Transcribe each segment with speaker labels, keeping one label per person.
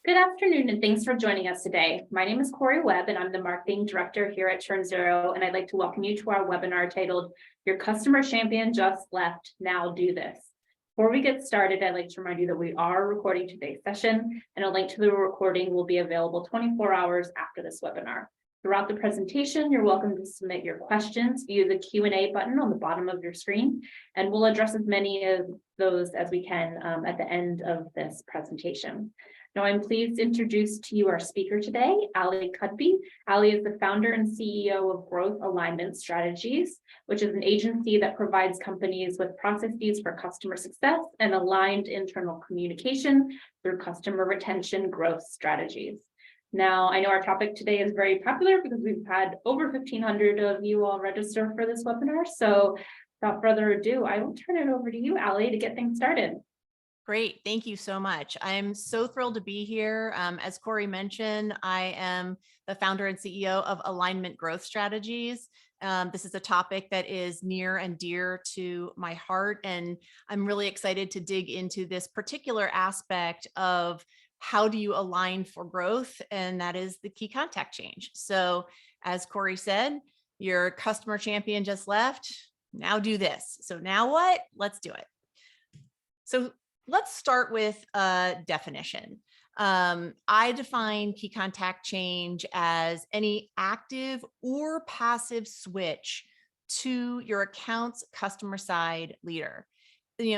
Speaker 1: Good afternoon, and thanks for joining us today. My name is Corey Webb, and I'm the Marketing Director here at Churn, and I'd like to welcome you to our webinar titled, Your Customer Champion Just Left, Now Do This. Before we get started, I'd like to remind you that we are recording today's session, and a link to the recording will be available 24 hours after this webinar. Throughout the presentation, you're welcome to submit your questions via the Q&A button on the bottom of your screen, and we'll address as many of those as we can at the end of this presentation. Now, I'm pleased to introduce to you our speaker today, Cudby. Ali is the founder and CEO of Growth Alignment Strategies, which is an agency that provides companies with processes for customer success and aligned internal communication through customer retention growth strategies. Now, I know our topic today is very popular because we've had over 1,500 of you all register for this webinar. So without further ado, I will turn it over to you, Ali, to get things started.
Speaker 2: Great. Thank you so much. I'm so thrilled to be here. As Corey mentioned, I am the founder and CEO of Alignmint Growth Strategies. This is a topic that is near and dear to my heart, and I'm really excited to dig into this particular aspect of how do you align for growth, and that is the key contact change. So as Corey said, your customer champion just left. Now do this. So now what? Let's do it. So let's start with a definition. I define key contact change as any active or passive switch to your account's customer side leader.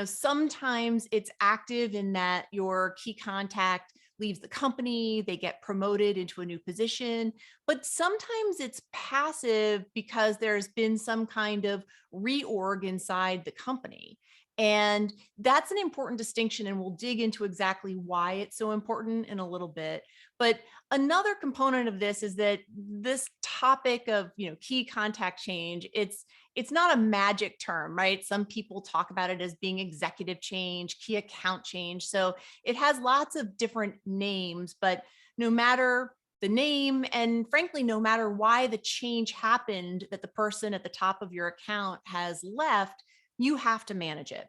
Speaker 2: Sometimes it's active in that your key contact leaves the company, they get promoted into a new position, but sometimes it's passive because there's been some kind of reorg inside the company. And that's an important distinction, and we'll dig into exactly why it's so important in a little bit. But another component of this is that this topic of key contact change, it's not a magic term, right? Some people talk about it as being executive change, key account change. So it has lots of different names, but no matter the name, and frankly, no matter why the change happened, that the person at the top of your account has left, you have to manage it.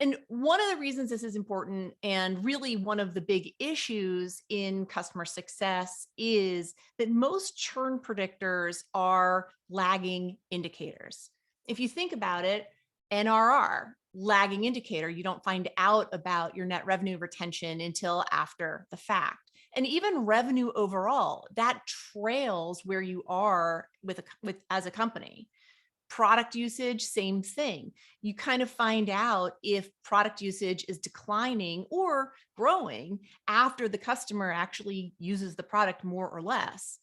Speaker 2: And one of the reasons this is important, and really one of the big issues in customer success, is that most churn predictors are lagging indicators. If you think about it, NRR, lagging indicator, you don't find out about your net revenue retention until after the fact. And even revenue overall, that trails where you are as a company. Product usage, same thing. You kind of find out if product usage is declining or growing after the customer actually uses the product more or less.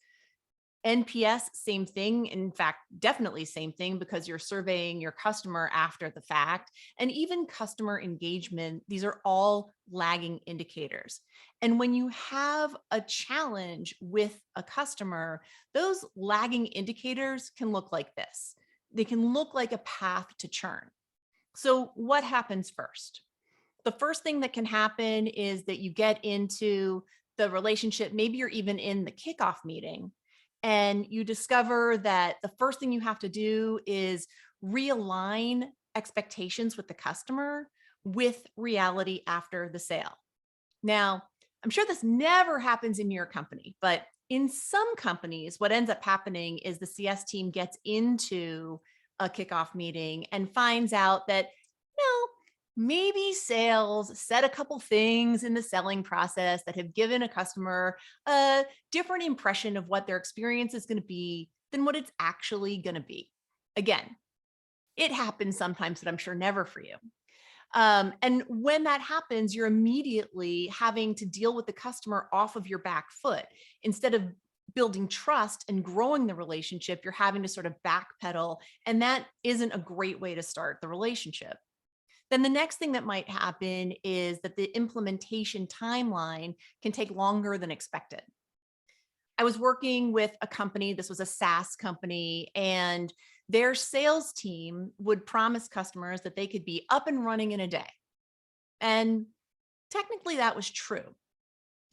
Speaker 2: NPS, same thing. In fact, definitely same thing, because you're surveying your customer after the fact. And even customer engagement, these are all lagging indicators. And when you have a challenge with a customer, those lagging indicators can look like this. They can look like a path to churn. So what happens first? The first thing that can happen is that you get into the relationship, maybe you're even in the kickoff meeting, and you discover that the first thing you have to do is realign expectations with the customer with reality after the sale. Now, I'm sure this never happens in your company, but in some companies, what ends up happening is the CS team gets into a kickoff meeting and finds out that, maybe sales said a couple things in the selling process that have given a customer a different impression of what their experience is going to be than what it's actually going to be. Again, it happens sometimes, but I'm sure never for you. And when that happens, you're immediately having to deal with the customer off of your back foot. Instead of building trust and growing the relationship, you're having to sort of backpedal, and that isn't a great way to start the relationship. Then the next thing that might happen is that the implementation timeline can take longer than expected. I was working with a company, this was a SaaS company, and their sales team would promise customers that they could be up and running in a day. And technically that was true.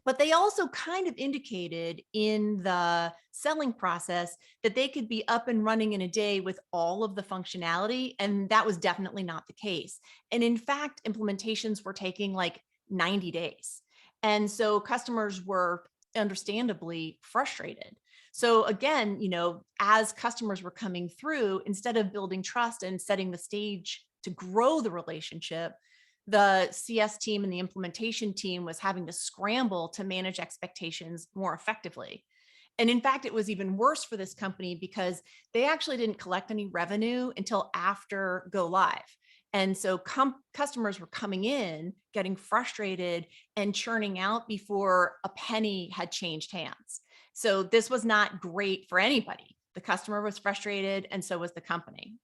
Speaker 2: But they also kind of indicated in the selling process that they could be up and running in a day with all of the functionality. And that was definitely not the case. And in fact, implementations were taking like 90 days. And so customers were understandably frustrated. So again, as customers were coming through, instead of building trust and setting the stage to grow the relationship, the CS team and the implementation team was having to scramble to manage expectations more effectively. And in fact, it was even worse for this company because they actually didn't collect any revenue until after go live. And so customers were coming in, getting frustrated and churning out before a penny had changed hands. So this was not great for anybody. The customer was frustrated and so was the company.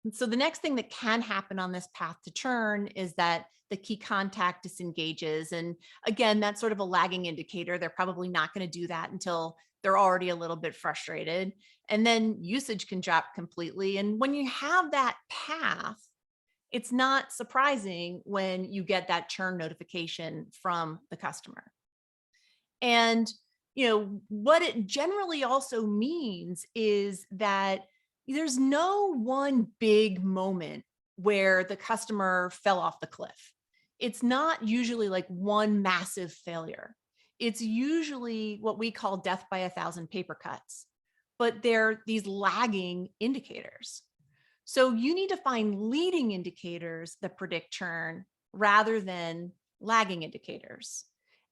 Speaker 2: And so the next thing that can happen on this path to churn is that the key contact disengages. And again, that's sort of a lagging indicator. They're probably not going to do that until they're already a little bit frustrated. And then usage can drop completely. And when you have that path, it's not surprising when you get that churn notification from the customer. And what it generally also means is that there's no one big moment where the customer fell off the cliff. It's not usually like one massive failure. It's usually what we call death by 1,000 paper cuts, but they're these lagging indicators. So you need to find leading indicators that predict churn rather than lagging indicators.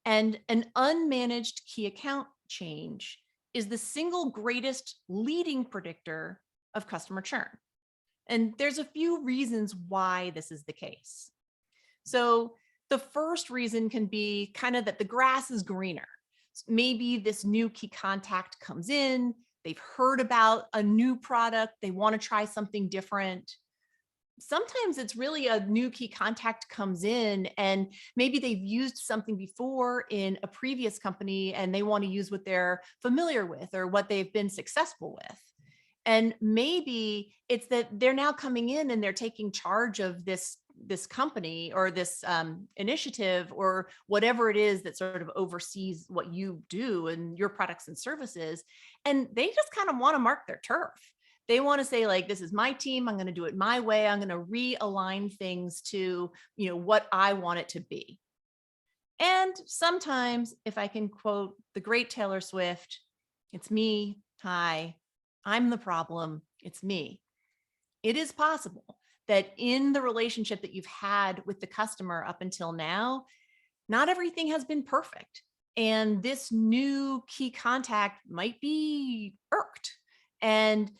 Speaker 2: And an unmanaged key account change is the single greatest leading predictor of customer churn. And there's a few reasons why this is the case. So the first reason can be kind of that the grass is greener. Maybe this new key contact comes in, they've heard about a new product, they want to try something different. Sometimes it's really a new key contact comes in and maybe they've used something before in a previous company and they want to use what they're familiar with or what they've been successful with. And maybe it's that they're now coming in and they're taking charge of this company or this initiative or whatever it is that sort of oversees what you do and your products and services. And they just kind of want to mark their turf. They want to say, like, this is my team. I'm going to do it my way. I'm going to realign things to, what I want it to be. And sometimes, if I can quote the great Taylor Swift, it's me. Hi, I'm the problem. It's me. It is possible that in the relationship that you've had with the customer up until now, not everything has been perfect. And this new key contact might be irked. And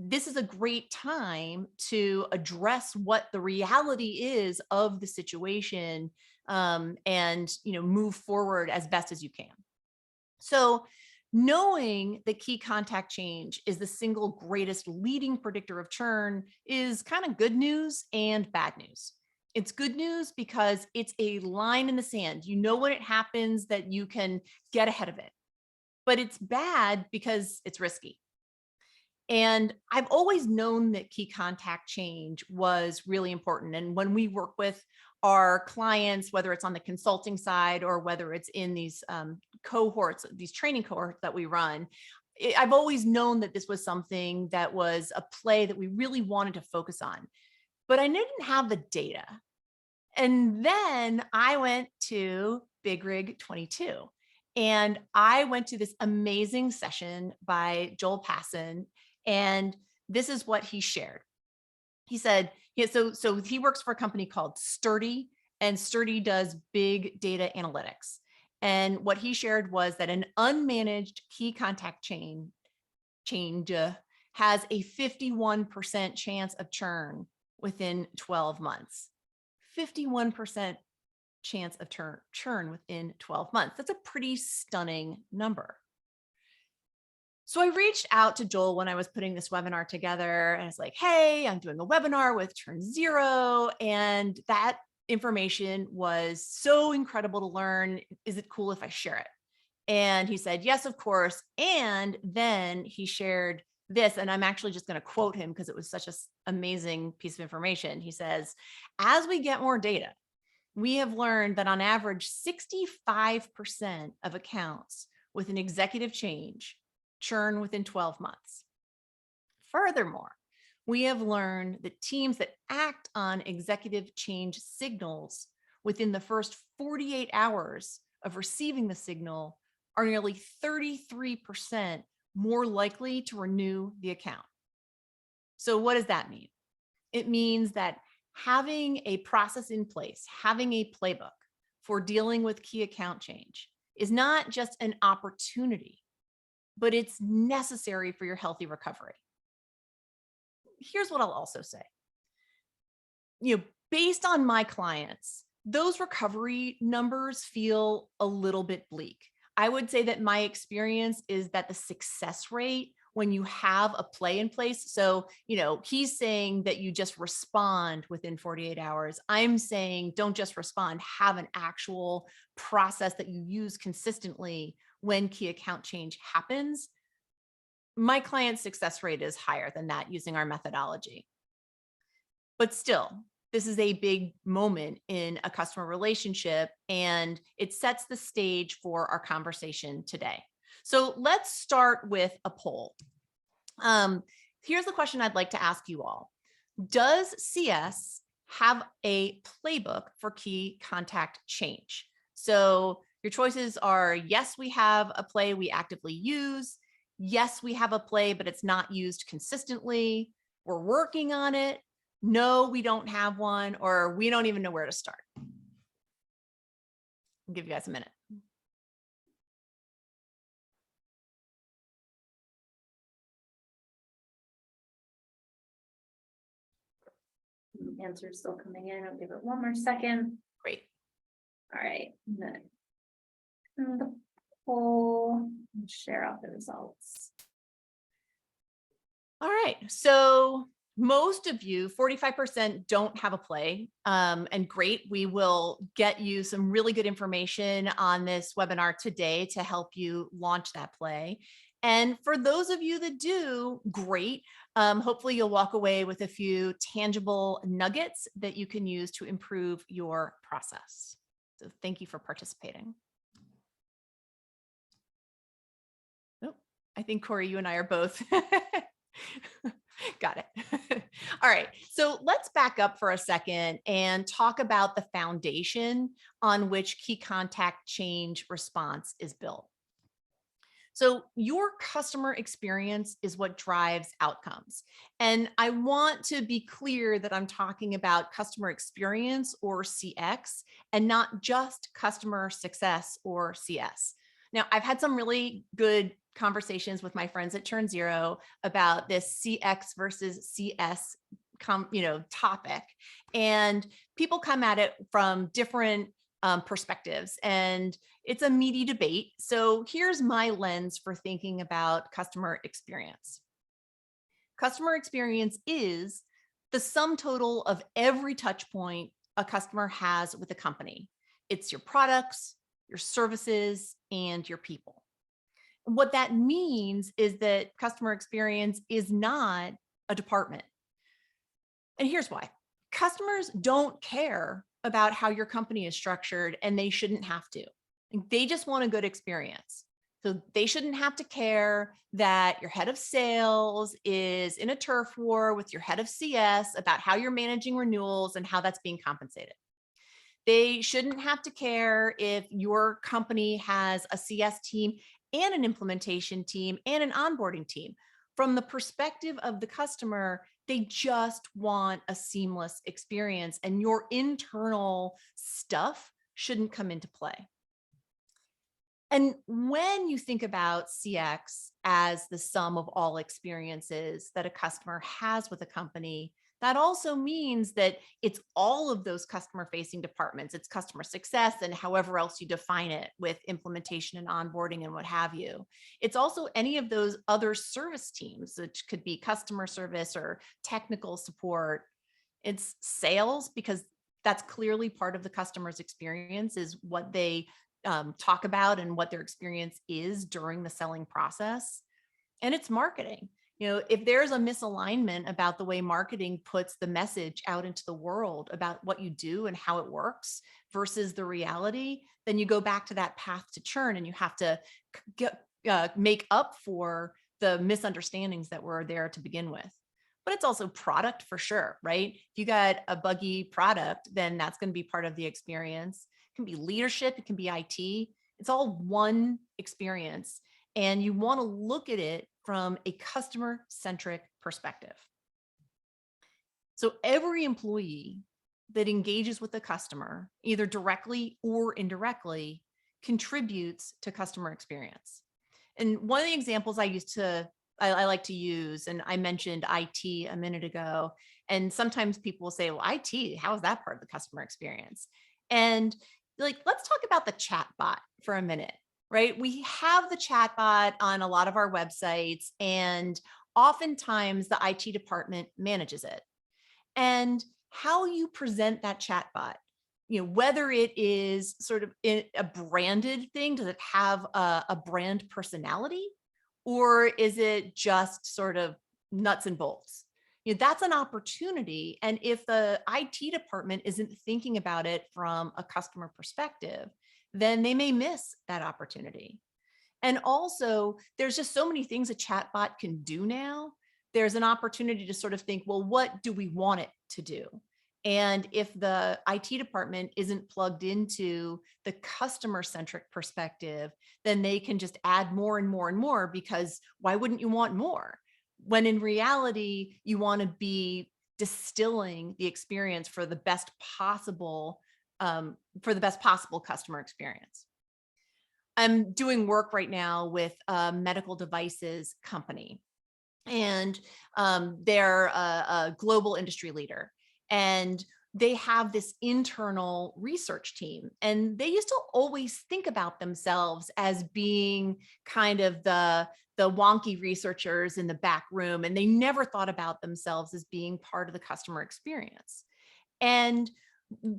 Speaker 2: this is a great time to address what the reality is of the situation and move forward as best as you can. So knowing that key contact change is the single greatest leading predictor of churn is kind of good news and bad news. It's good news because it's a line in the sand. You know when it happens that you can get ahead of it. But it's bad because it's risky. And I've always known that key contact change was really important. And when we work with our clients, whether it's on the consulting side or whether it's in these cohorts, these training cohorts that we run, I've always known that this was something that was a play that we really wanted to focus on, but I didn't have the data. And then I went to Big Rig 22 and I went to this amazing session by Joel Passon. And this is what he shared. He said, so he works for a company called Sturdy, and Sturdy does big data analytics. And what he shared was that an unmanaged key contact change has a 51% chance of churn within 12 months. 51% chance of churn within 12 months. That's a pretty stunning number. So I reached out to Joel when I was putting this webinar together and I was like, hey, I'm doing a webinar with Churn Zero. And that information was so incredible to learn. Is it cool if I share it? And he said, yes, of course. And then he shared this, and I'm actually just going to quote him because it was such an amazing piece of information. He says, as we get more data, we have learned that on average, 65% of accounts with an executive change churn within 12 months. Furthermore, we have learned that teams that act on executive change signals within the first 48 hours of receiving the signal are nearly 33% more likely to renew the account. So what does that mean? It means that having a process in place, having a playbook for dealing with key account change is not just an opportunity, but it's necessary for your healthy recovery. Here's what I'll also say. Based on my clients, those recovery numbers feel a little bit bleak. I would say that my experience is that the success rate when you have a play in place. So, he's saying that you just respond within 48 hours. I'm saying don't just respond, have an actual process that you use consistently when key account change happens. My client's success rate is higher than that using our methodology. But still, this is a big moment in a customer relationship, and it sets the stage for our conversation today. So let's start with a poll. Here's the question I'd like to ask you all. Does CS have a playbook for key contact change? So your choices are, yes, we have a play we actively use. Yes, we have a play, but it's not used consistently. We're working on it. No, we don't have one, or we don't even know where to start. I'll give you guys a minute.
Speaker 1: Answers still coming in. I'll give it one more second.
Speaker 2: Great.
Speaker 1: All right. The poll, share out the results.
Speaker 2: All right. So most of you, 45%, don't have a play. And great. We will get you some really good information on this webinar today to help you launch that play. And for those of you that do, great. Hopefully you'll walk away with a few tangible nuggets that you can use to improve your process. So thank you for participating. Oh, I think Corey, you and I are both. Got it. All right. So let's back up for a second and talk about the foundation on which key contact change response is built. So your customer experience is what drives outcomes. And I want to be clear that I'm talking about customer experience, or CX, and not just customer success, or CS. Now, I've had some really good conversations with my friends at Churn about this CX versus CS topic. And people come at it from different perspectives, and it's a meaty debate. So here's my lens for thinking about customer experience. Customer experience is the sum total of every touch point a customer has with a company. It's your products, your services, and your people. What that means is that customer experience is not a department. And here's why. Customers don't care about how your company is structured, and they shouldn't have to. They just want a good experience. So they shouldn't have to care that your head of sales is in a turf war with your head of CS about how you're managing renewals and how that's being compensated. They shouldn't have to care if your company has a CS team and an implementation team and an onboarding team. From the perspective of the customer, they just want a seamless experience, and your internal stuff shouldn't come into play. And when you think about CX as the sum of all experiences that a customer has with a company, that also means that it's all of those customer-facing departments. It's customer success and however else you define it, with implementation and onboarding and what have you. It's also any of those other service teams, which could be customer service or technical support. It's sales, because that's clearly part of the customer's experience, is what they talk about and what their experience is during the selling process. And it's marketing. If there's a misalignment about the way marketing puts the message out into the world about what you do and how it works versus the reality, then you go back to that path to churn, and you have to make up for the misunderstandings that were there to begin with. but it's also product for sure, right? If you got a buggy product, then that's going to be part of the experience. It can be leadership, it can be IT. It's all one experience. And you want to look at it from a customer-centric perspective. So every employee that engages with the customer, either directly or indirectly, contributes to customer experience. And one of the examples I like to use, and I mentioned IT a minute ago, and sometimes people will say, well, IT, how is that part of the customer experience? And like, let's talk about the chat bot for a minute, right? We have the chat bot on a lot of our websites, and oftentimes the IT department manages it. And how you present that chatbot, whether it is sort of a branded thing, does it have a brand personality, or is it just sort of nuts and bolts? That's an opportunity. And if the IT department isn't thinking about it from a customer perspective, then they may miss that opportunity. And also, there's just so many things a chatbot can do now. There's an opportunity to sort of think, well, what do we want it to do? And if the IT department isn't plugged into the customer-centric perspective, then they can just add more and more and more, because why wouldn't you want more? When in reality, you want to be distilling the experience for the best possible customer experience. I'm doing work right now with a medical devices company, and they're a global industry leader, and they have this internal research team, and they used to always think about themselves as being kind of the wonky researchers in the back room, and they never thought about themselves as being part of the customer experience. And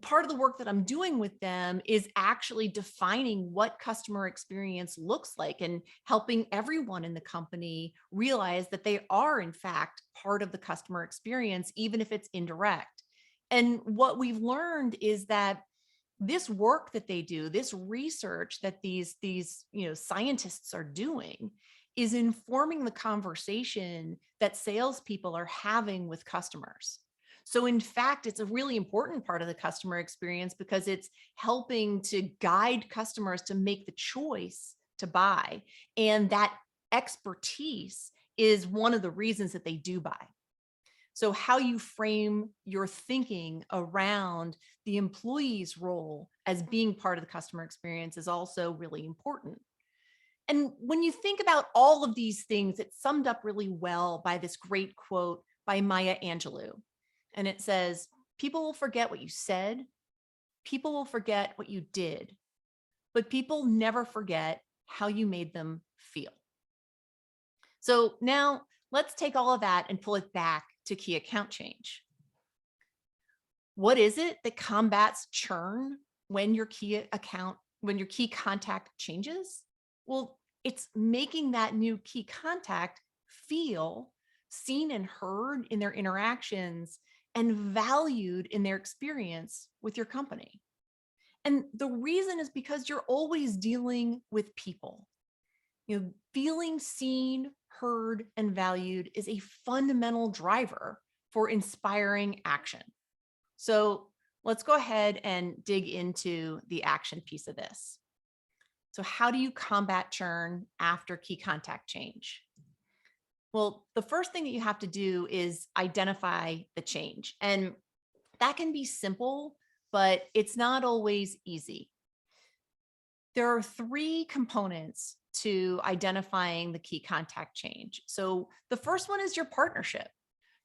Speaker 2: part of the work that I'm doing with them is actually defining what customer experience looks like, and helping everyone in the company realize that they are in fact part of the customer experience, even if it's indirect. And what we've learned is that this work that they do, this research that these scientists are doing, is informing the conversation that salespeople are having with customers. So in fact, it's a really important part of the customer experience, because it's helping to guide customers to make the choice to buy. And that expertise is one of the reasons that they do buy. So how you frame your thinking around the employee's role as being part of the customer experience is also really important. And when you think about all of these things, it's summed up really well by this great quote by Maya Angelou. And it says, people will forget what you said, people will forget what you did, but people never forget how you made them feel. So now let's take all of that and pull it back to key account change. What is it that combats churn when your key contact changes? Well, it's making that new key contact feel seen and heard in their interactions, and valued in their experience with your company. And the reason is because you're always dealing with people. Feeling seen, heard, and valued is a fundamental driver for inspiring action. So let's go ahead and dig into the action piece of this. So how do you combat churn after key contact change? Well, the first thing that you have to do is identify the change. And that can be simple, but it's not always easy. There are 3 components to identifying the key contact change. So the first one is your partnership.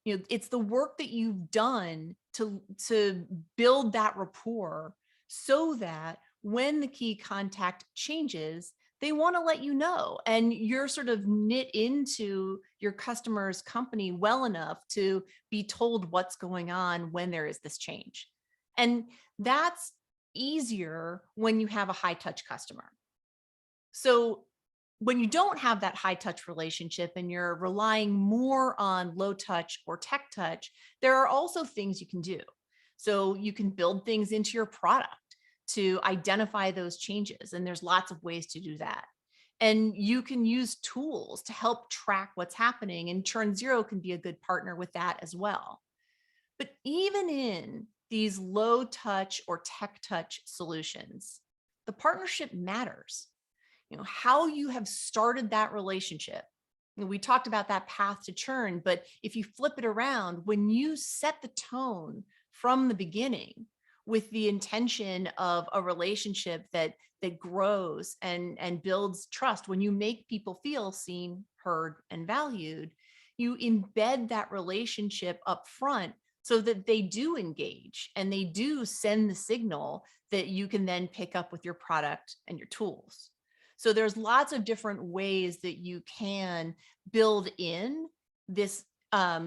Speaker 2: It's the work that you've done to build that rapport, so that when the key contact changes, they want to let you know, and you're sort of knit into your customer's company well enough to be told what's going on when there is this change. And that's easier when you have a high touch customer. So when you don't have that high touch relationship and you're relying more on low touch or tech touch, there are also things you can do. So you can build things into your product to identify those changes. And there's lots of ways to do that. And you can use tools to help track what's happening. And Churn Zero can be a good partner with that as well. But even in these low touch or tech touch solutions, the partnership matters. How you have started that relationship. We talked about that path to churn, but if you flip it around, when you set the tone from the beginning with the intention of a relationship that grows and builds trust, when you make people feel seen, heard, and valued, you embed that relationship up front so that they do engage and they do send the signal that you can then pick up with your product and your tools. So there's lots of different ways that you can build in this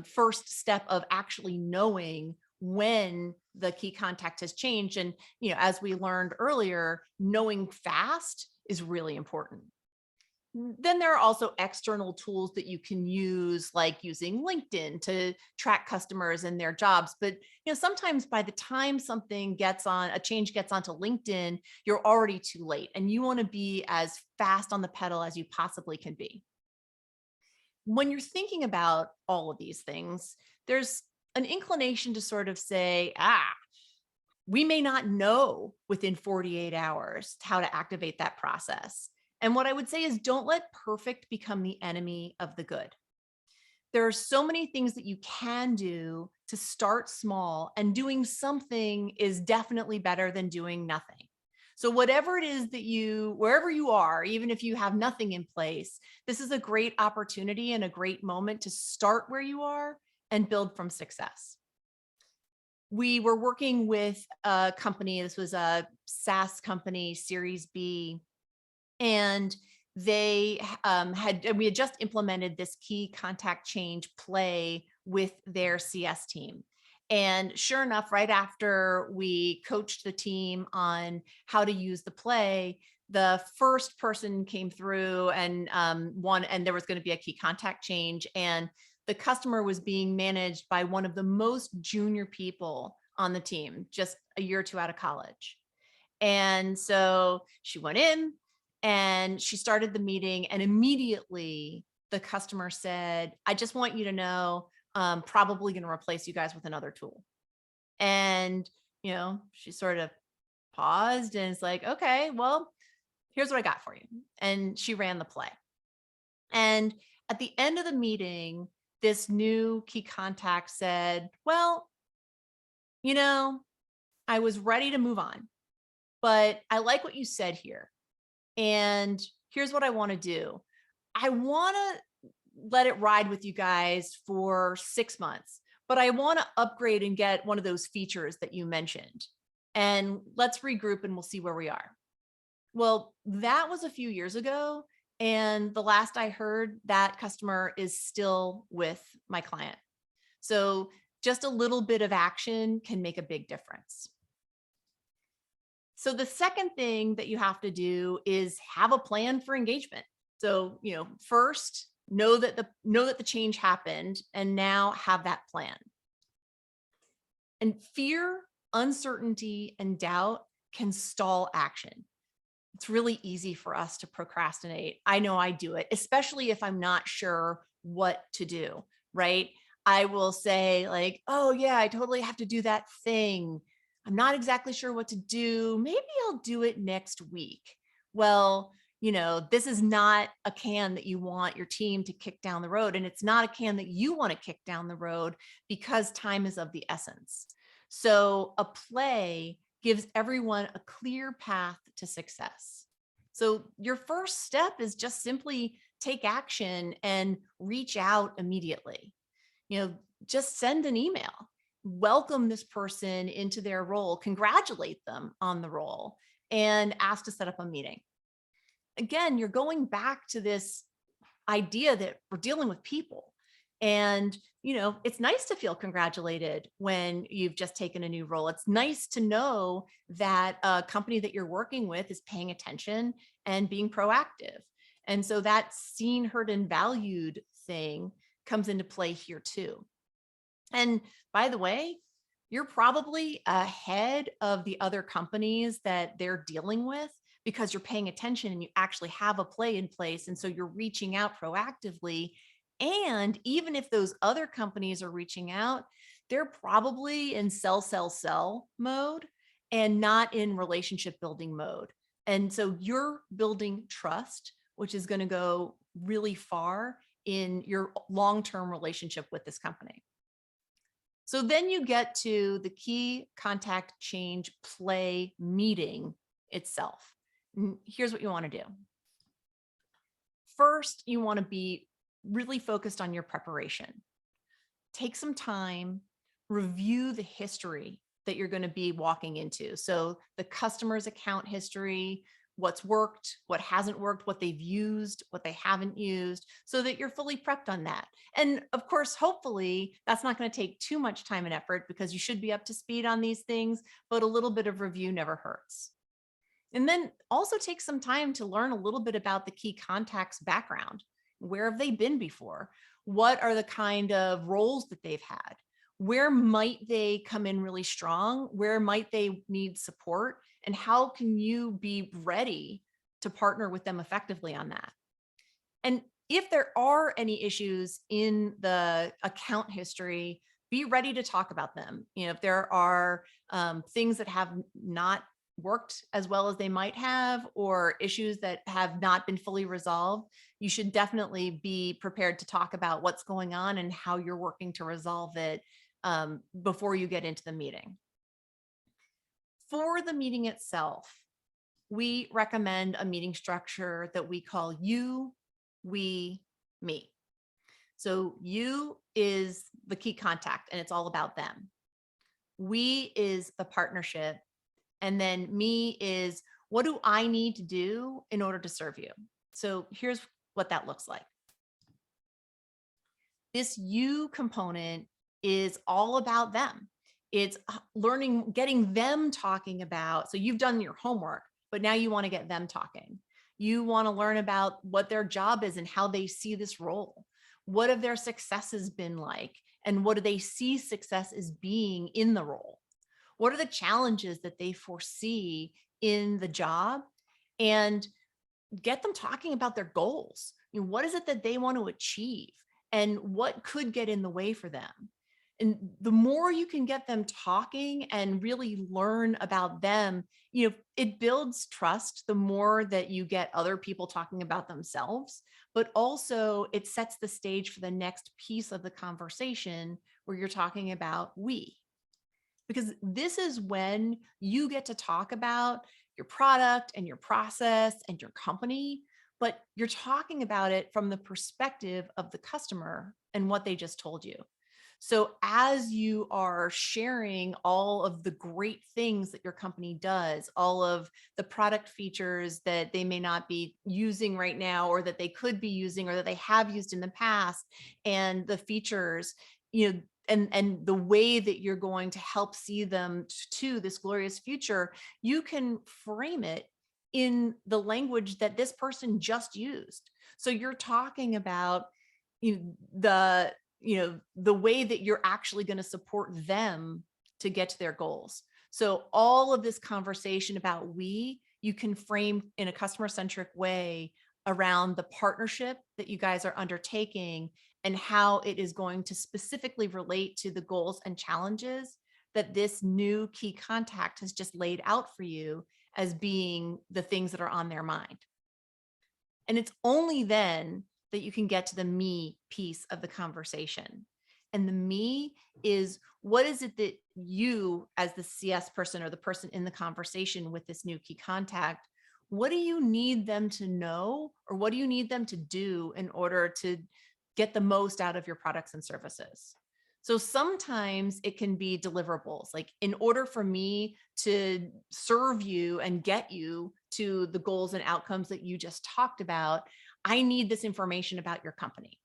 Speaker 2: first step of actually knowing when the key contact has changed. And, as we learned earlier, knowing fast is really important. Then there are also external tools that you can use, like using LinkedIn to track customers and their jobs. But sometimes by the time a change gets onto LinkedIn, you're already too late, and you want to be as fast on the pedal as you possibly can be. When you're thinking about all of these things, there's an inclination to sort of say, we may not know within 48 hours how to activate that process. And what I would say is, don't let perfect become the enemy of the good. There are so many things that you can do to start small, and doing something is definitely better than doing nothing. So whatever it is wherever you are, even if you have nothing in place, this is a great opportunity and a great moment to start where you are and build from success. We were working with a company, this was a SaaS company, Series B, and we had just implemented this key contact change play with their CS team. And sure enough, right after we coached the team on how to use the play, the first person came through and there was going to be a key contact change. And the customer was being managed by one of the most junior people on the team, just a year or two out of college. And so she went in and she started the meeting, and immediately the customer said, I just want you to know, I'm probably going to replace you guys with another tool. And, she sort of paused and it's like, okay, well, here's what I got for you. And she ran the play. And at the end of the meeting, this new key contact said, well, I was ready to move on, but I like what you said here. And here's what I want to do. I want to let it ride with you guys for 6 months, but I want to upgrade and get one of those features that you mentioned. And let's regroup and we'll see where we are. Well, that was a few years ago. And the last I heard, that customer is still with my client. So just a little bit of action can make a big difference. So the second thing that you have to do is have a plan for engagement. So, first know that the change happened, and now have that plan. And fear, uncertainty, and doubt can stall action. It's really easy for us to procrastinate. I know I do it, especially if I'm not sure what to do, right? I will say like, oh yeah, I totally have to do that thing. I'm not exactly sure what to do. Maybe I'll do it next week. Well, this is not a can that you want your team to kick down the road. And it's not a can that you want to kick down the road, because time is of the essence. So a play gives everyone a clear path to success. So your first step is just simply take action and reach out immediately. Just send an email, welcome this person into their role, congratulate them on the role, and ask to set up a meeting. Again, you're going back to this idea that we're dealing with people. And, it's nice to feel congratulated when you've just taken a new role. It's nice to know that a company that you're working with is paying attention and being proactive. And so that seen, heard, and valued thing comes into play here too. And by the way, you're probably ahead of the other companies that they're dealing with, because you're paying attention and you actually have a play in place. And so you're reaching out proactively. And even if those other companies are reaching out, they're probably in sell mode and not in relationship building mode. And so you're building trust, which is going to go really far in your long-term relationship with this company. So then you get to the key contact change play meeting itself. Here's what you want to do. First, you want to be really focused on your preparation. Take some time, review the history that you're going to be walking into. So the customer's account history, what's worked, what hasn't worked, what they've used, what they haven't used, so that you're fully prepped on that. And of course, hopefully that's not going to take too much time and effort because you should be up to speed on these things, but a little bit of review never hurts. And then also take some time to learn a little bit about the key contact's background. Where have they been before? What are the kind of roles that they've had? Where might they come in really strong? Where might they need support? And how can you be ready to partner with them effectively on that? And if there are any issues in the account history, be ready to talk about them. If there are things that have not worked as well as they might have, or issues that have not been fully resolved, you should definitely be prepared to talk about what's going on and how you're working to resolve it before you get into the meeting. For the meeting itself, we recommend a meeting structure that we call you, we, me. So you is the key contact and it's all about them. We is the partnership. And then me is, what do I need to do in order to serve you? So here's what that looks like. This you component is all about them. It's learning, getting them talking about, so you've done your homework, but now you want to get them talking. You want to learn about what their job is and how they see this role. What have their successes been like? And what do they see success as being in the role? What are the challenges that they foresee in the job? And get them talking about their goals. What is it that they want to achieve? And what could get in the way for them? And the more you can get them talking and really learn about them, it builds trust the more that you get other people talking about themselves, but also it sets the stage for the next piece of the conversation where you're talking about we. Because this is when you get to talk about your product and your process and your company, but you're talking about it from the perspective of the customer and what they just told you. So as you are sharing all of the great things that your company does, all of the product features that they may not be using right now, or that they could be using, or that they have used in the past, and the features, and the way that you're going to help see them to this glorious future, you can frame it in the language that this person just used. So you're talking about the way that you're actually going to support them to get to their goals. So all of this conversation about you can frame in a customer-centric way around the partnership that you guys are undertaking and how it is going to specifically relate to the goals and challenges that this new key contact has just laid out for you as being the things that are on their mind. And it's only then that you can get to the me piece of the conversation. And the me is, what is it that you, as the CS person or the person in the conversation with this new key contact, what do you need them to know, or what do you need them to do in order to get the most out of your products and services? So sometimes it can be deliverables. Like, in order for me to serve you and get you to the goals and outcomes that you just talked about, I need this information about your company.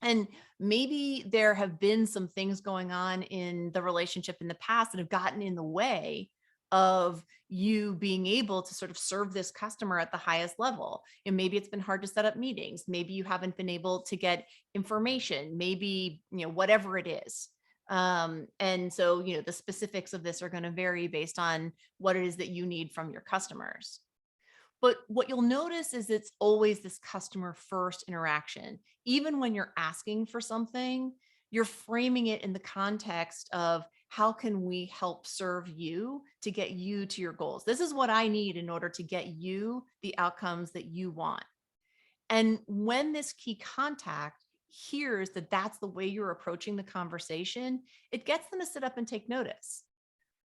Speaker 2: And maybe there have been some things going on in the relationship in the past that have gotten in the way of you being able to sort of serve this customer at the highest level. And maybe it's been hard to set up meetings. Maybe you haven't been able to get information, maybe, whatever it is. And so, the specifics of this are going to vary based on what it is that you need from your customers. But what you'll notice is it's always this customer first interaction. Even when you're asking for something, you're framing it in the context of how can we help serve you to get you to your goals? This is what I need in order to get you the outcomes that you want. And when this key contact hears that that's the way you're approaching the conversation, it gets them to sit up and take notice.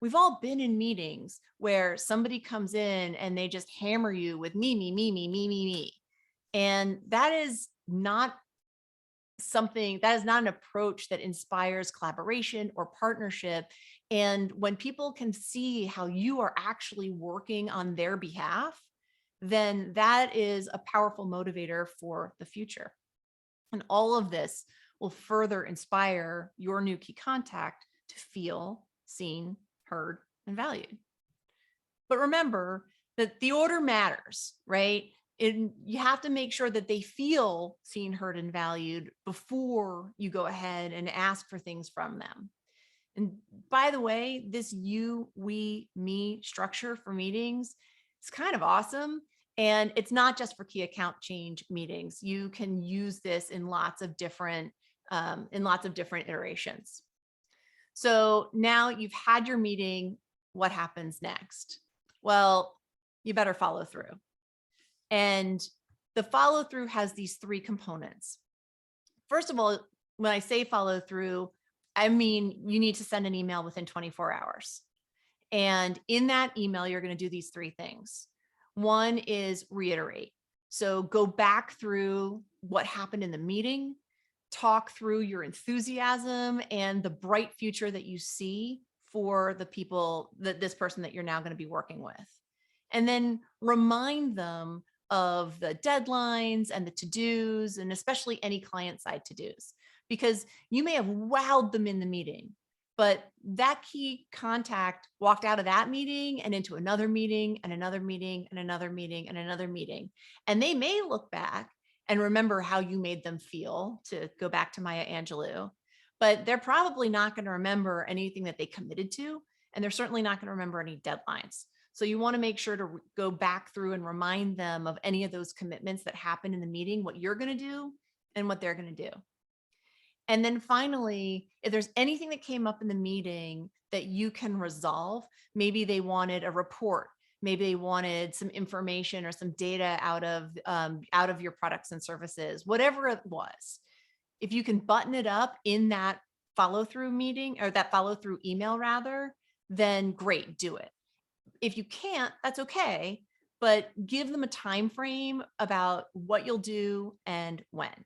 Speaker 2: We've all been in meetings where somebody comes in and they just hammer you with me, me, me, me, me, me, me. And that is not an approach that inspires collaboration or partnership. And when people can see how you are actually working on their behalf, then that is a powerful motivator for the future. And all of this will further inspire your new key contact to feel seen, heard, and valued. But remember that the order matters, right? And you have to make sure that they feel seen, heard, and valued before you go ahead and ask for things from them. And by the way, this you, we, me structure for meetings is kind of awesome. And it's not just for key account change meetings. You can use this in lots of different iterations. So now you've had your meeting. What happens next? Well, you better follow through. And the follow through has these three components. First of all, when I say follow through, I mean, you need to send an email within 24 hours. And in that email, you're going to do these three things. One is reiterate. So go back through what happened in the meeting, talk through your enthusiasm and the bright future that you see for the people, this person that you're now going to be working with. And then remind them of the deadlines and the to-dos, and especially any client-side to-dos, because you may have wowed them in the meeting, but that key contact walked out of that meeting and into another meeting and another meeting and another meeting and another meeting. And they may look back and remember how you made them feel, to go back to Maya Angelou, but they're probably not going to remember anything that they committed to. And they're certainly not going to remember any deadlines. So you want to make sure to go back through and remind them of any of those commitments that happened in the meeting, what you're going to do and what they're going to do. And then finally, if there's anything that came up in the meeting that you can resolve, maybe they wanted a report, maybe they wanted some information or some data out of your products and services, whatever it was. If you can button it up in that follow-through meeting, or that follow-through email rather, then great, do it. If you can't, that's okay, but give them a time frame about what you'll do and when.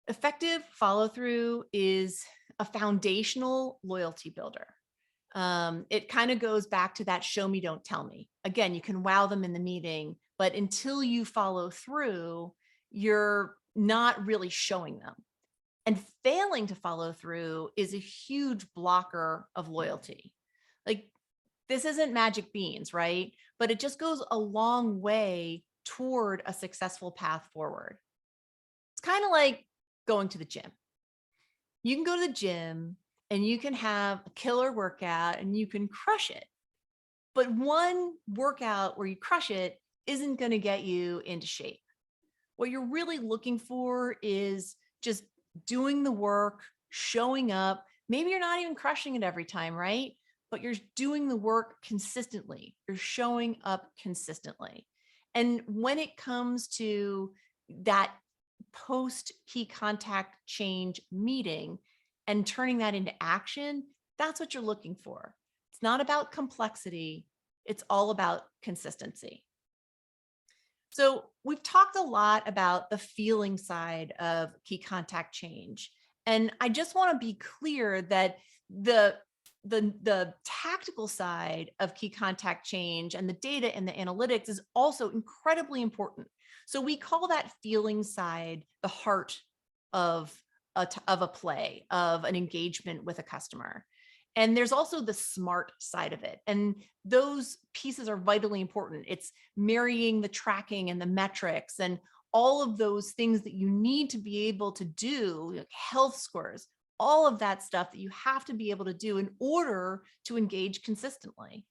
Speaker 2: Effective follow-through is a foundational loyalty builder. It kind of goes back to that show me, don't tell me. Again, you can wow them in the meeting, but until you follow through, you're not really showing them. And failing to follow through is a huge blocker of loyalty. Like, this isn't magic beans, right? But it just goes a long way toward a successful path forward. It's kind of like going to the gym. You can go to the gym and you can have a killer workout and you can crush it. But one workout where you crush it isn't going to get you into shape. What you're really looking for is just doing the work, showing up. Maybe you're not even crushing it every time, right? But you're doing the work consistently. You're showing up consistently. And when it comes to that post key contact change meeting and turning that into action, that's what you're looking for. It's not about complexity. It's all about consistency. So we've talked a lot about the feeling side of key contact change. And I just want to be clear that the tactical side of key contact change and the data and the analytics is also incredibly important. So we call that feeling side the heart of a play, of an engagement with a customer. And there's also the smart side of it. And those pieces are vitally important. It's marrying the tracking and the metrics and all of those things that you need to be able to do, like health scores, all of that stuff that you have to be able to do in order to engage consistently.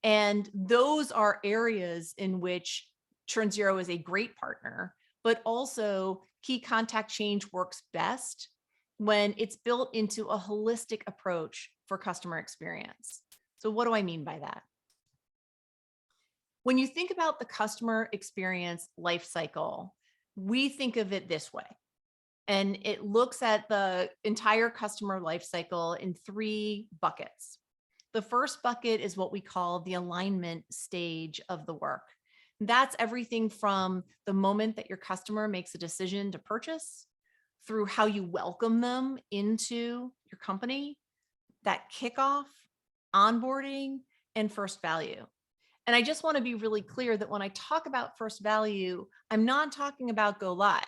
Speaker 2: And those are areas in which Churn Zero is a great partner, but also key contact change works best when it's built into a holistic approach for customer experience. So what do I mean by that? When you think about the customer experience lifecycle, we think of it this way. And it looks at the entire customer lifecycle in 3 buckets. The first bucket is what we call the alignment stage of the work. That's everything from the moment that your customer makes a decision to purchase, through how you welcome them into your company, that kickoff, onboarding, and first value. And I just want to be really clear that when I talk about first value, I'm not talking about go live.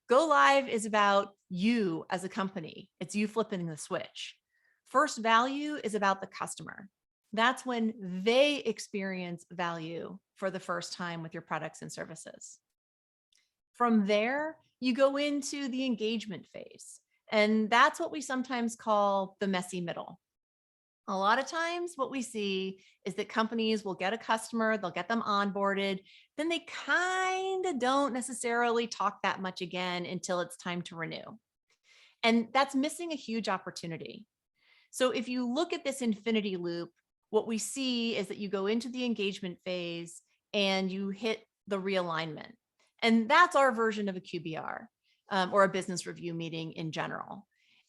Speaker 2: Go live is about you as a company. It's you flipping the switch. First value is about the customer. That's when they experience value for the first time with your products and services. From there, you go into the engagement phase. And that's what we sometimes call the messy middle. A lot of times what we see is that companies will get a customer, they'll get them onboarded, then they kind of don't necessarily talk that much again until it's time to renew. And that's missing a huge opportunity. So if you look at this infinity loop, what we see is that you go into the engagement phase and you hit the realignment. And that's our version of a QBR or a business review meeting in general.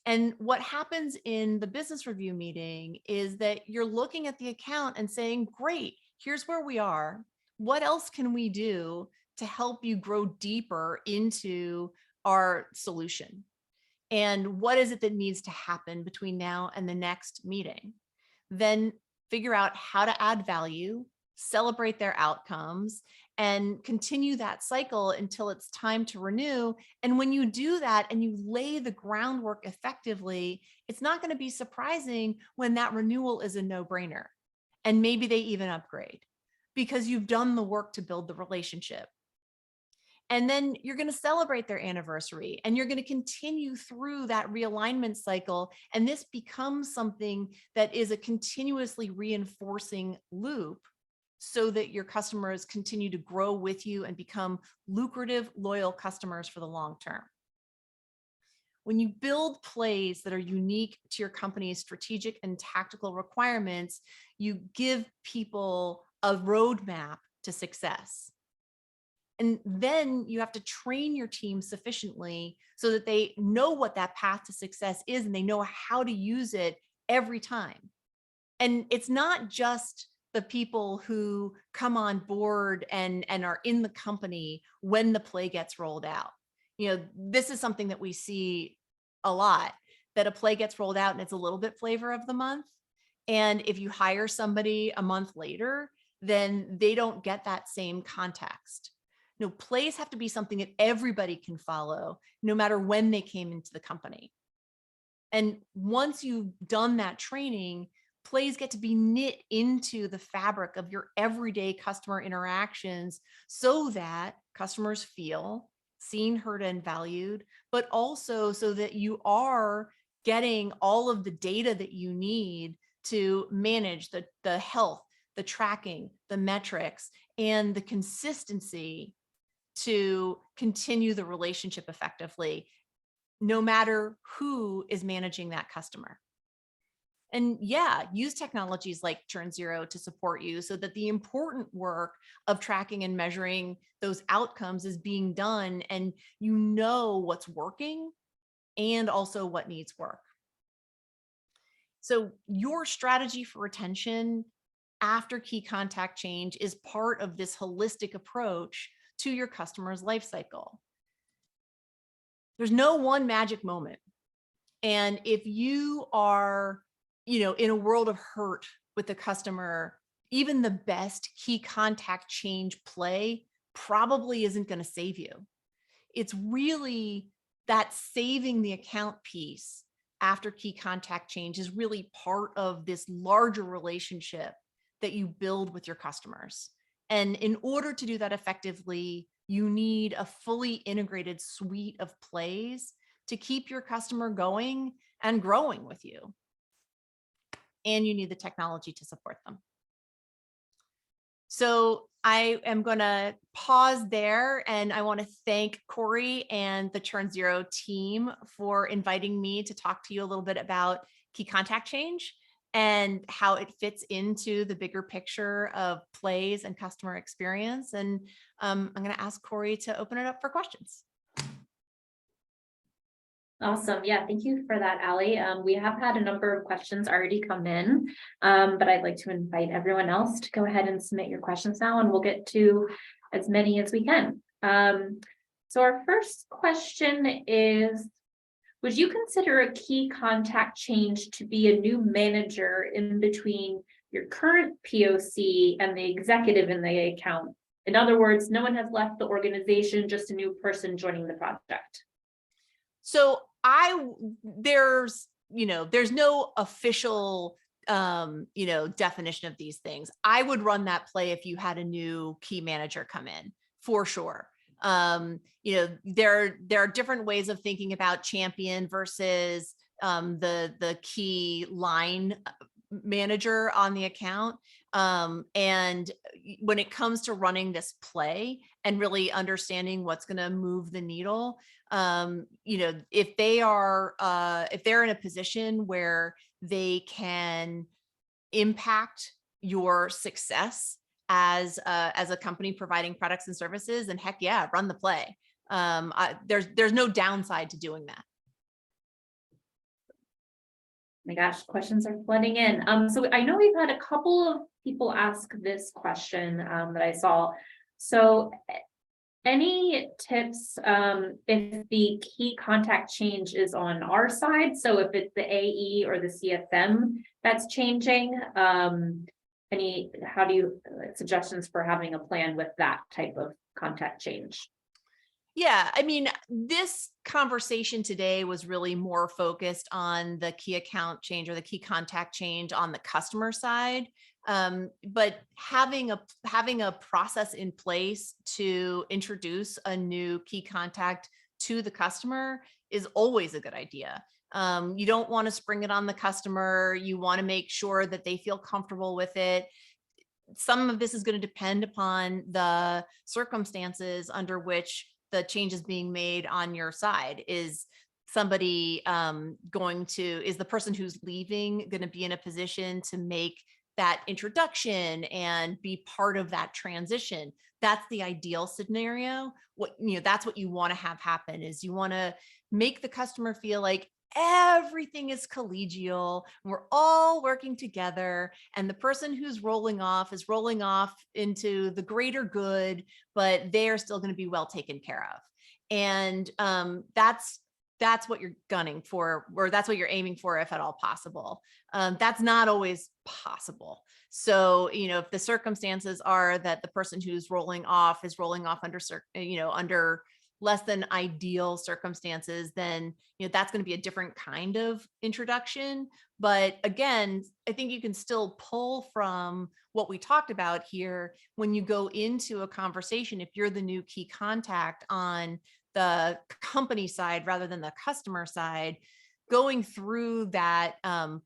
Speaker 2: And what happens in the business review meeting is that you're looking at the account and saying, great, here's where we are. What else can we do to help you grow deeper into our solution? And what is it that needs to happen between now and the next meeting? Then figure out how to add value, celebrate their outcomes, and continue that cycle until it's time to renew. And when you do that and you lay the groundwork effectively, it's not going to be surprising when that renewal is a no-brainer. And maybe they even upgrade because you've done the work to build the relationship. And then you're going to celebrate their anniversary and you're going to continue through that realignment cycle. And this becomes something that is a continuously reinforcing loop so that your customers continue to grow with you and become lucrative, loyal customers for the long term. When you build plays that are unique to your company's strategic and tactical requirements, you give people a roadmap to success. And then you have to train your team sufficiently so that they know what that path to success is and they know how to use it every time. And it's not just the people who come on board and are in the company when the play gets rolled out. You know, this is something that we see a lot, that a play gets rolled out and it's a little bit flavor of the month. And if you hire somebody a month later, then they don't get that same context. No, plays have to be something that everybody can follow, no matter when they came into the company. And once you've done that training, plays get to be knit into the fabric of your everyday customer interactions so that customers feel seen, heard, and valued, but also so that you are getting all of the data that you need to manage the health, the tracking, the metrics, and the consistency to continue the relationship effectively, no matter who is managing that customer. And yeah, use technologies like Churn Zero to support you so that the important work of tracking and measuring those outcomes is being done and you know what's working and also what needs work. So your strategy for retention after key contact change is part of this holistic approach to your customer's life cycle. There's no one magic moment. And if you are, in a world of hurt with the customer, even the best key contact change play probably isn't going to save you. It's really that saving the account piece after key contact change is really part of this larger relationship that you build with your customers. And in order to do that effectively, you need a fully integrated suite of plays to keep your customer going and growing with you. And you need the technology to support them. So I am going to pause there, and I want to thank Corey and the Churn Zero team for inviting me to talk to you a little bit about key contact change and how it fits into the bigger picture of plays and customer experience. And I'm going to ask Corey to open it up for questions.
Speaker 1: Awesome. Yeah, thank you for that, Allie. We have had a number of questions already come in, but I'd like to invite everyone else to go ahead and submit your questions now, and we'll get to as many as we can. So our first question is, would you consider a key contact change to be a new manager in between your current POC and the executive in the account? In other words, no one has left the organization, just a new person joining the project.
Speaker 2: So there's no official, definition of these things. I would run that play if you had a new key manager come in, for sure. There are different ways of thinking about champion versus the key line manager on the account. And when it comes to running this play and really understanding what's going to move the needle, if they're in a position where they can impact your success as a company providing products and services, then heck yeah, run the play. There's no downside to doing that.
Speaker 1: My gosh, questions are flooding in. So I know we've had a couple of people ask this question that I saw. So any tips if the key contact change is on our side? So if it's the AE or the CSM that's changing, suggestions for having a plan with that type of contact change?
Speaker 2: Yeah, I mean, this conversation today was really more focused on the key account change or the key contact change on the customer side. But having a process in place to introduce a new key contact to the customer is always a good idea. You don't want to spring it on the customer. You want to make sure that they feel comfortable with it. Some of this is going to depend upon the circumstances under which the change is being made on your side. Is somebody is the person who's leaving going to be in a position to make that introduction and be part of that transition? That's the ideal scenario. That's what you want to have happen, is you want to make the customer feel like everything is collegial, we're all working together, and the person who's rolling off is rolling off into the greater good, but they're still going to be well taken care of. And that's what you're gunning for, or that's what you're aiming for, if at all possible. That's not always possible. So, if the circumstances are that the person who's rolling off is rolling off under less than ideal circumstances, then that's going to be a different kind of introduction. But again, I think you can still pull from what we talked about here when you go into a conversation. If you're the new key contact on the company side rather than the customer side, going through that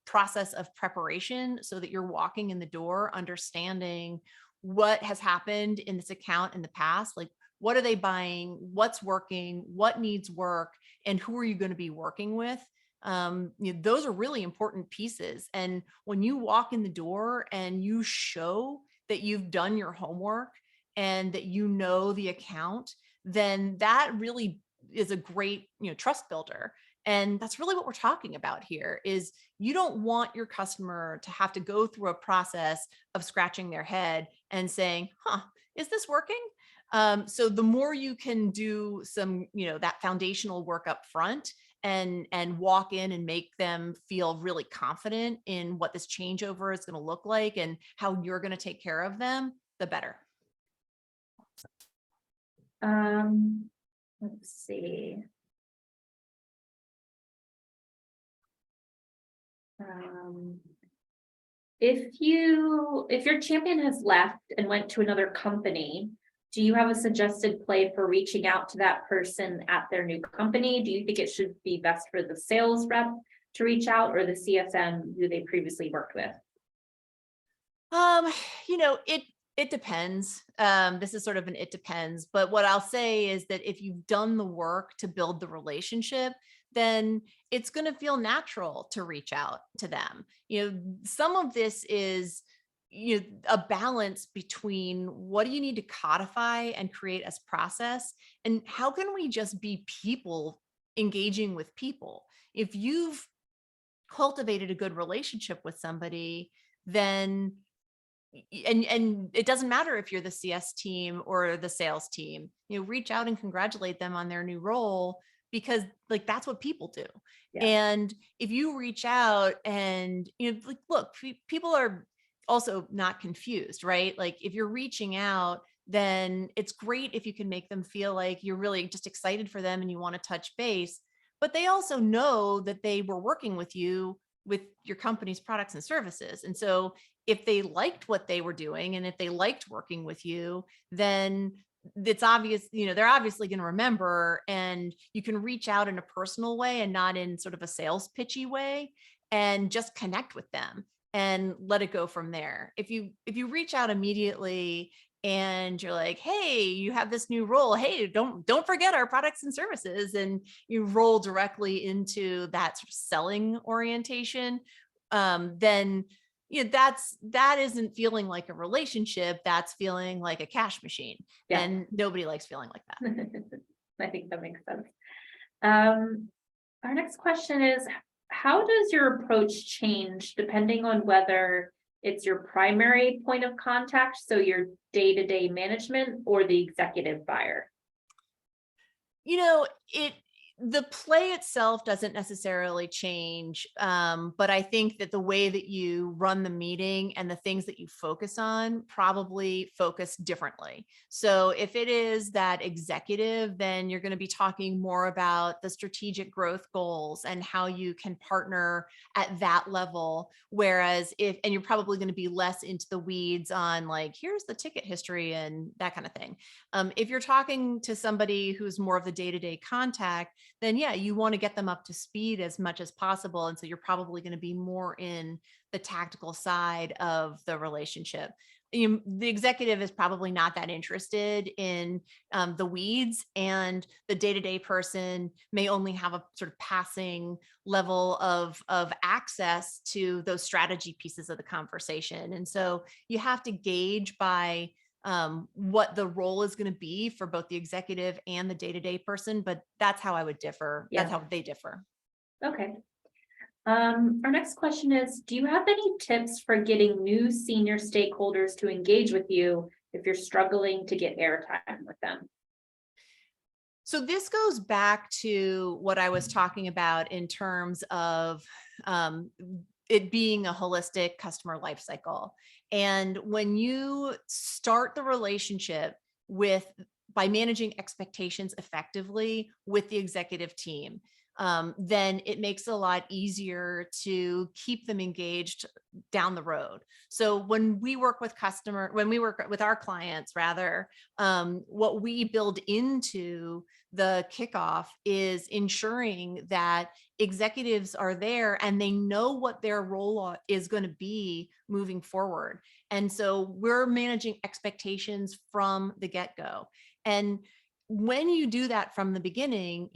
Speaker 2: process of preparation so that you're walking in the door understanding what has happened in this account in the past, like what are they buying, what's working, what needs work, and who are you going to be working with? Those are really important pieces. And when you walk in the door and you show that you've done your homework and that you know the account, then that really is a great, trust builder. And that's really what we're talking about here. Is you don't want your customer to have to go through a process of scratching their head and saying, is this working? So the more you can do some, that foundational work up front and walk in and make them feel really confident in what this changeover is going to look like and how you're going to take care of them, the better.
Speaker 1: Let's see. If your champion has left and went to another company, do you have a suggested play for reaching out to that person at their new company? Do you think it should be best for the sales rep to reach out, or the CSM who they previously worked with?
Speaker 2: It depends. This is sort of an it depends. But what I'll say is that if you've done the work to build the relationship, then it's going to feel natural to reach out to them. Some of this is a balance between what do you need to codify and create as process, and how can we just be people engaging with people. If you've cultivated a good relationship with somebody, then and it doesn't matter if you're the CS team or the sales team, reach out and congratulate them on their new role, because like that's what people do.
Speaker 1: Yeah.
Speaker 2: And if you reach out and like, look, people are also not confused, right? Like if you're reaching out, then it's great if you can make them feel like you're really just excited for them and you want to touch base, but they also know that they were working with you with your company's products and services. And so if they liked what they were doing and if they liked working with you, then it's obvious, they're obviously going to remember, and you can reach out in a personal way and not in sort of a sales pitchy way, and just connect with them and let it go from there. If you reach out immediately and you're like, hey, you have this new role, hey, don't forget our products and services, and you roll directly into that sort of selling orientation, then that isn't feeling like a relationship, that's feeling like a cash machine.
Speaker 1: Yeah.
Speaker 2: And nobody likes feeling like that.
Speaker 1: I think that makes sense. Our next question is, how does your approach change depending on whether it's your primary point of contact, so your day-to-day management, or the executive buyer?
Speaker 2: The play itself doesn't necessarily change, but I think that the way that you run the meeting and the things that you focus on probably focus differently. So if it is that executive, then you're going to be talking more about the strategic growth goals and how you can partner at that level. Whereas and you're probably going to be less into the weeds on like, here's the ticket history and that kind of thing. If you're talking to somebody who's more of the day-to-day contact, then yeah, you want to get them up to speed as much as possible. And so you're probably going to be more in the tactical side of the relationship. The executive is probably not that interested in the weeds, and the day-to-day person may only have a sort of passing level of access to those strategy pieces of the conversation. And so you have to gauge by what the role is going to be for both the executive and the day-to-day person, but that's how I would differ.
Speaker 1: Yeah.
Speaker 2: That's how they differ.
Speaker 1: Okay. Our next question is, do you have any tips for getting new senior stakeholders to engage with you if you're struggling to get airtime with them?
Speaker 2: So this goes back to what I was talking about in terms of it being a holistic customer lifecycle. And when you start the relationship by managing expectations effectively with the executive team, then it makes it a lot easier to keep them engaged down the road. So when we work with our clients, rather, what we build into the kickoff is ensuring that executives are there and they know what their role is going to be moving forward. And so we're managing expectations from the get-go. And when you do that from the beginning,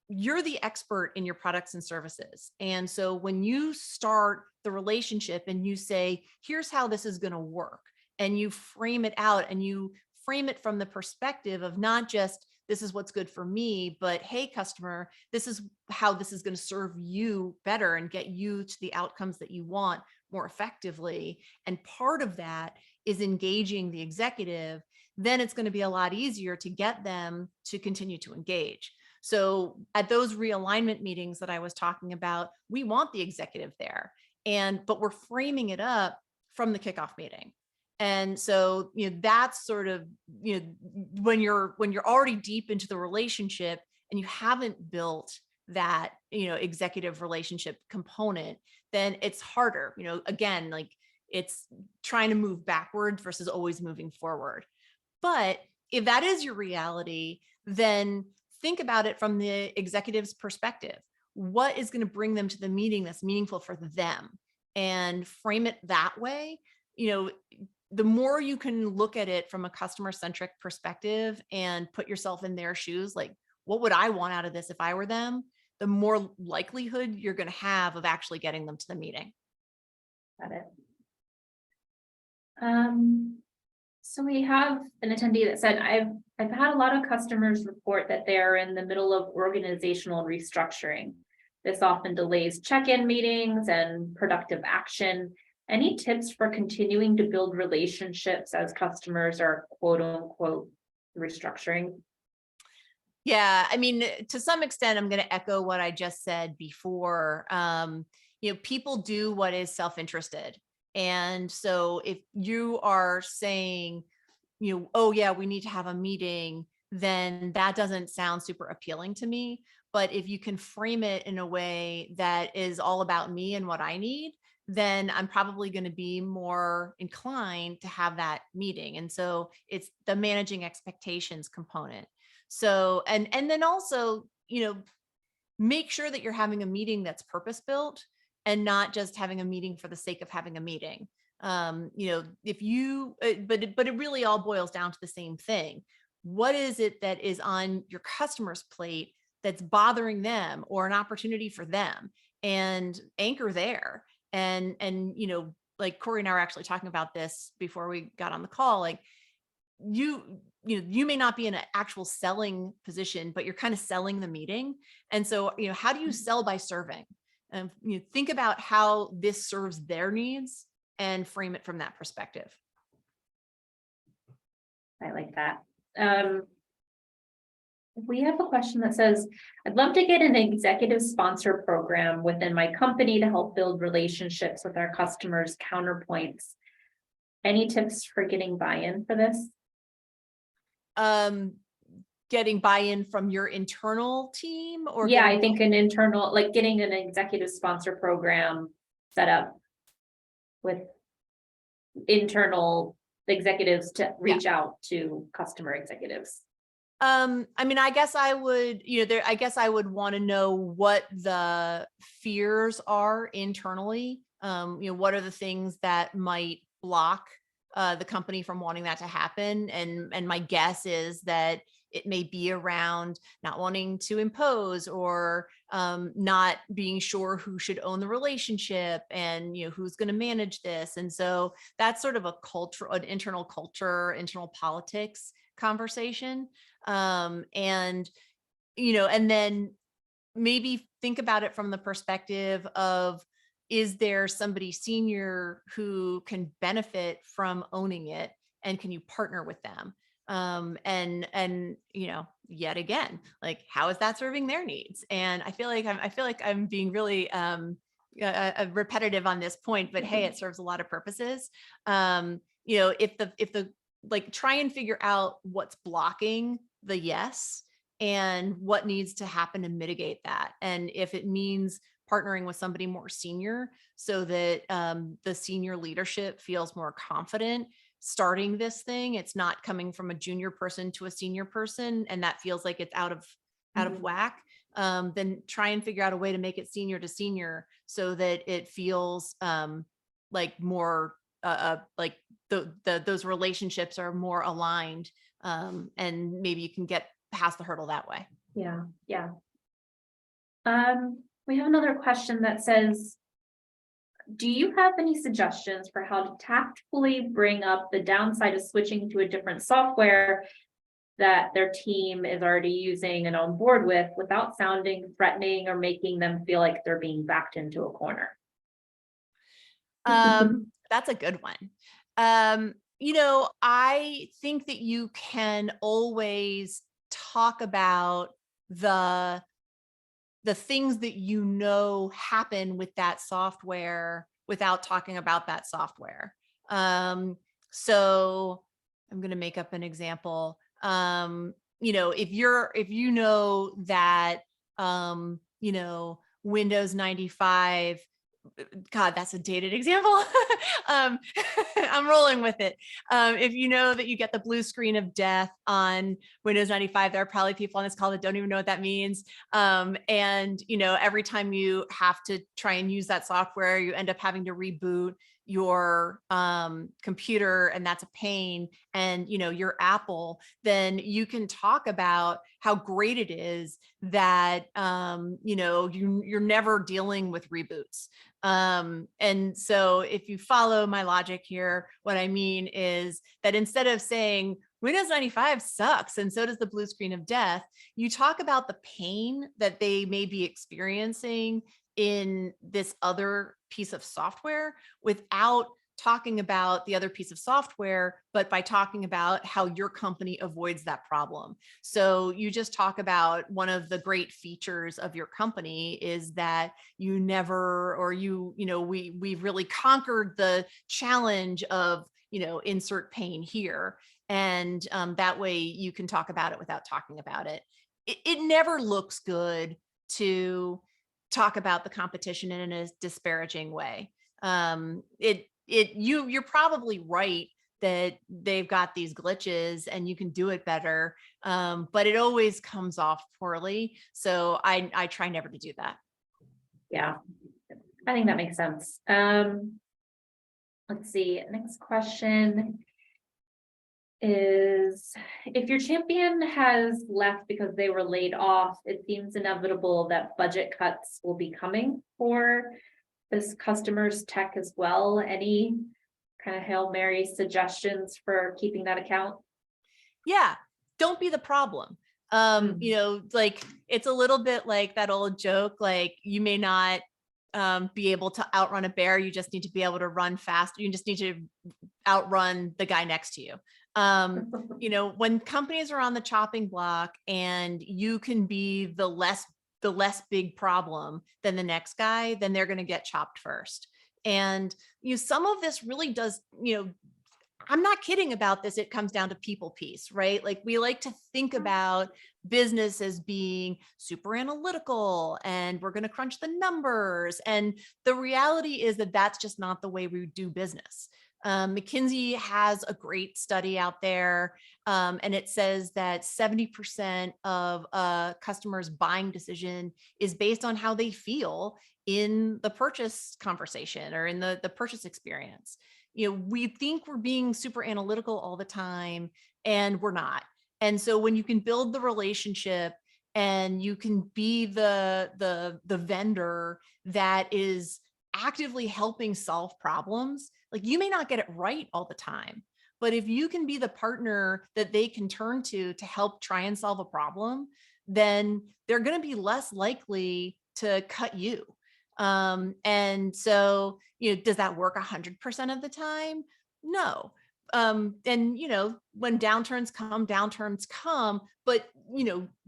Speaker 2: you're the expert in your products and services. And so when you start the relationship and you say, here's how this is going to work, and you frame it out and you frame it from the perspective of not just, this is what's good for me, but hey, customer, this is how this is going to serve you better and get you to the outcomes that you want more effectively. And part of that is engaging the executive. Then it's going to be a lot easier to get them to continue to engage. So at those realignment meetings that I was talking about, we want the executive there, but we're framing it up from the kickoff meeting. And so, that's sort of, when you're already deep into the relationship and you haven't built that, executive relationship component, then it's harder, again, like it's trying to move backwards versus always moving forward. But if that is your reality, then think about it from the executive's perspective. What is going to bring them to the meeting that's meaningful for them, and frame it that way. the more you can look at it from a customer centric perspective and put yourself in their shoes, like, what would I want out of this if I were them? The more likelihood you're going to have of actually getting them to the meeting.
Speaker 1: Got it. So we have an attendee that said, I've had a lot of customers report that they are in the middle of organizational restructuring. This often delays check-in meetings and productive action. Any tips for continuing to build relationships as customers are quote unquote restructuring?
Speaker 2: Yeah, I mean, to some extent, I'm going to echo what I just said before. People do what is self-interested. And so if you are saying, oh yeah, we need to have a meeting, then that doesn't sound super appealing to me. But if you can frame it in a way that is all about me and what I need, then I'm probably going to be more inclined to have that meeting. And so it's the managing expectations component. So, and then also, make sure that you're having a meeting that's purpose built and not just having a meeting for the sake of having a meeting. If you, but it really all boils down to the same thing. What is it that is on your customer's plate that's bothering them or an opportunity for them, and anchor there. And like Corey and I were actually talking about this before we got on the call, like you may not be in an actual selling position, but you're kind of selling the meeting. And so, how do you sell by serving? And think about how this serves their needs and frame it from that perspective.
Speaker 1: I like that. We have a question that says, I'd love to get an executive sponsor program within my company to help build relationships with our customers' counterpoints. Any tips for getting buy-in for this?
Speaker 2: Getting buy-in from your internal team, or
Speaker 1: yeah, I think an internal, like getting an executive sponsor program set up with internal executives to reach out to customer executives.
Speaker 2: I mean, I guess I would, I guess I would want to know what the fears are internally. What are the things that might block the company from wanting that to happen? And my guess is that it may be around not wanting to impose, or not being sure who should own the relationship, and who's going to manage this. And so that's sort of an internal culture, internal politics conversation. And then maybe think about it from the perspective of, is there somebody senior who can benefit from owning it, and can you partner with them? And yet again, like, how is that serving their needs? And I feel like I'm being really repetitive on this point, but hey, it serves a lot of purposes. If the like, try and figure out what's blocking the yes, and what needs to happen to mitigate that. And if it means partnering with somebody more senior, so that the senior leadership feels more confident starting this thing, it's not coming from a junior person to a senior person, and that feels like it's out of whack, then try and figure out a way to make it senior to senior, so that it feels like more like those relationships are more aligned, and maybe you can get past the hurdle that way.
Speaker 1: Yeah. We have another question that says, do you have any suggestions for how to tactfully bring up the downside of switching to a different software that their team is already using and on board with, without sounding threatening or making them feel like they're being backed into a corner?
Speaker 2: That's a good one. I think that you can always talk about the things that happen with that software without talking about that software. So I'm going to make up an example. If you know that Windows 95, God, that's a dated example. I'm rolling with it. If you know that you get the blue screen of death on Windows 95, there are probably people on this call that don't even know what that means. And every time you have to try and use that software, you end up having to reboot. your computer and that's a pain, and your Apple, then you can talk about how great it is that you're never dealing with reboots. And so if you follow my logic here, what I mean is that instead of saying Windows 95 sucks and so does the blue screen of death, you talk about the pain that they may be experiencing in this other piece of software without talking about the other piece of software, but by talking about how your company avoids that problem. So you just talk about one of the great features of your company is that you never, or we've really conquered the challenge of, insert pain here. And that way you can talk about it without talking about it. It never looks good to talk about the competition in a disparaging way. You're probably right that they've got these glitches and you can do it better, but it always comes off poorly. So I try never to do that.
Speaker 1: Yeah, I think that makes sense. Let's see, next question is, if your champion has left because they were laid off, it seems inevitable that budget cuts will be coming for this customer's tech as well. Any kind of Hail Mary suggestions for keeping that account?
Speaker 2: Yeah, don't be the problem. Like it's a little bit like that old joke, like you may not be able to outrun a bear, you just need to be able to run fast. You just need to outrun the guy next to you. When companies are on the chopping block and you can be the less big problem than the next guy, then they're going to get chopped first. And some of this really does, I'm not kidding about this. It comes down to people piece, right? Like we like to think about business as being super analytical and we're going to crunch the numbers. And the reality is that that's just not the way we do business. McKinsey has a great study out there, and it says that 70% of a customer's buying decision is based on how they feel in the purchase conversation or in the purchase experience. We think we're being super analytical all the time, and we're not. And so when you can build the relationship and you can be the vendor that is actively helping solve problems, like you may not get it right all the time, but if you can be the partner that they can turn to help try and solve a problem, then they're going to be less likely to cut you. And so, does that work 100% of the time? No. And when downturns come, but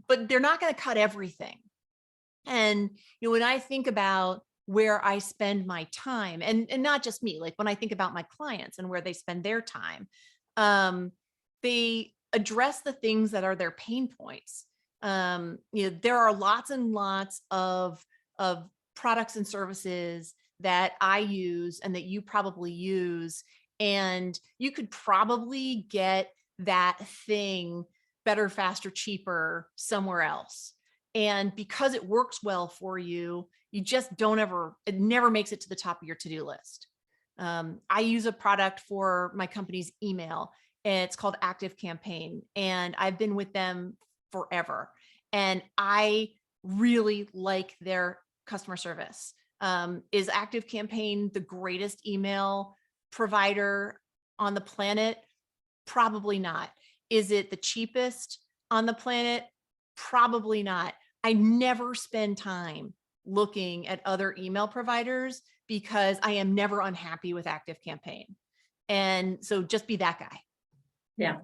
Speaker 2: they're not going to cut everything. And when I think about where I spend my time, and not just me, like when I think about my clients and where they spend their time, they address the things that are their pain points. There are lots and lots of products and services that I use and that you probably use, and you could probably get that thing better, faster, cheaper somewhere else. And because it works well for you, you just it never makes it to the top of your to-do list. I use a product for my company's email, and it's called Active Campaign, and I've been with them forever. And I really like their customer service. Is Active Campaign the greatest email provider on the planet? Probably not. Is it the cheapest on the planet? Probably not. I never spend time looking at other email providers because I am never unhappy with Active Campaign. And so just be that guy.
Speaker 1: Yeah,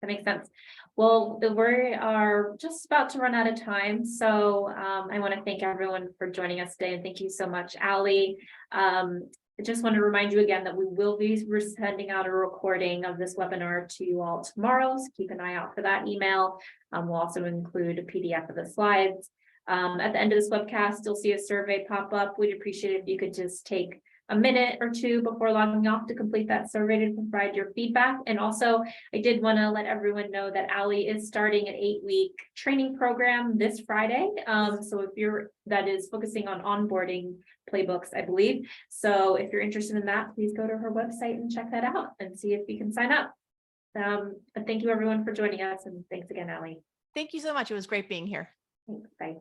Speaker 1: that makes sense. Well, we are just about to run out of time. So I want to thank everyone for joining us today. And thank you so much, Ali. I just want to remind you again that we're sending out a recording of this webinar to you all tomorrow. So keep an eye out for that email. We'll also include a PDF of the slides. At the end of this webcast, you'll see a survey pop up. We'd appreciate it if you could just take a minute or two before logging off to complete that survey to provide your feedback. And also, I did want to let everyone know that Allie is starting an 8-week training program this Friday. So if that is focusing on onboarding playbooks, I believe. So if you're interested in that, please go to her website and check that out and see if you can sign up. And thank you everyone for joining us. And thanks again, Allie.
Speaker 2: Thank you so much. It was great being here.
Speaker 1: Thanks. Bye.